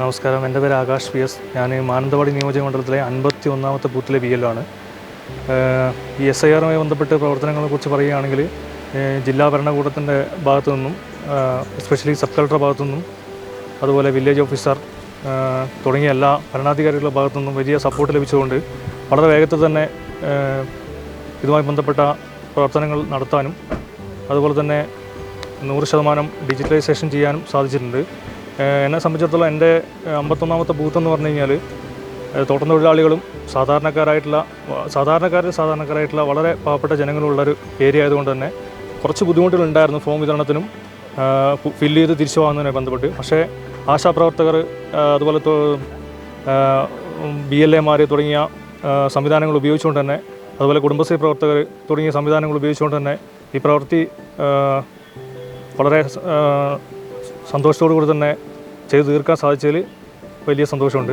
നമസ്കാരം, എൻ്റെ പേര് ആകാശ് PS. ഞാൻ മാനന്തവാടി നിയോജകമണ്ഡലത്തിലെ 51ാമത്തെ ബൂത്തിലെ BLO ആണ്. ഈ SIR-മായി ബന്ധപ്പെട്ട് പ്രവർത്തനങ്ങളെക്കുറിച്ച് പറയുകയാണെങ്കിൽ ജില്ലാ ഭരണകൂടത്തിൻ്റെ ഭാഗത്തു നിന്നും, എസ്പെഷ്യലി സബ് കളക്ടറുടെ ഭാഗത്തു നിന്നും, അതുപോലെ വില്ലേജ് ഓഫീസർ തുടങ്ങിയ എല്ലാ ഭരണാധികാരികളുടെ ഭാഗത്തു നിന്നും വലിയ സപ്പോർട്ട് ലഭിച്ചുകൊണ്ട് വളരെ വേഗത്തിൽ തന്നെ ഇതുമായി ബന്ധപ്പെട്ട പ്രവർത്തനങ്ങൾ നടത്താനും അതുപോലെ തന്നെ 100% ഡിജിറ്റലൈസേഷൻ ചെയ്യാനും സാധിച്ചിട്ടുണ്ട്. എന്നെ സംബന്ധിച്ചിടത്തോളം എൻ്റെ 51ാമത്തെ ബൂത്ത് എന്ന് പറഞ്ഞു കഴിഞ്ഞാൽ തോട്ടം തൊഴിലാളികളും സാധാരണക്കാരായിട്ടുള്ള വളരെ പാവപ്പെട്ട ജനങ്ങളുള്ളൊരു ഏരിയ ആയതുകൊണ്ട് തന്നെ കുറച്ച് ബുദ്ധിമുട്ടുകളുണ്ടായിരുന്നു ഫോം വിതരണത്തിനും ഫില്ല് ചെയ്ത് തിരിച്ചു പോകുന്നതിനെ ബന്ധപ്പെട്ട്. പക്ഷേ ആശാപ്രവർത്തകർ, അതുപോലെ BLA-മാർ തുടങ്ങിയ സംവിധാനങ്ങൾ ഉപയോഗിച്ചുകൊണ്ട് തന്നെ, അതുപോലെ കുടുംബശ്രീ പ്രവർത്തകർ തുടങ്ങിയ സംവിധാനങ്ങൾ ഉപയോഗിച്ചുകൊണ്ട് തന്നെ ഈ പ്രവൃത്തി വളരെ സന്തോഷത്തോടു കൂടി തന്നെ ചെയ്തു തീർക്കാൻ സാധിച്ചതിൽ വലിയ സന്തോഷമുണ്ട്.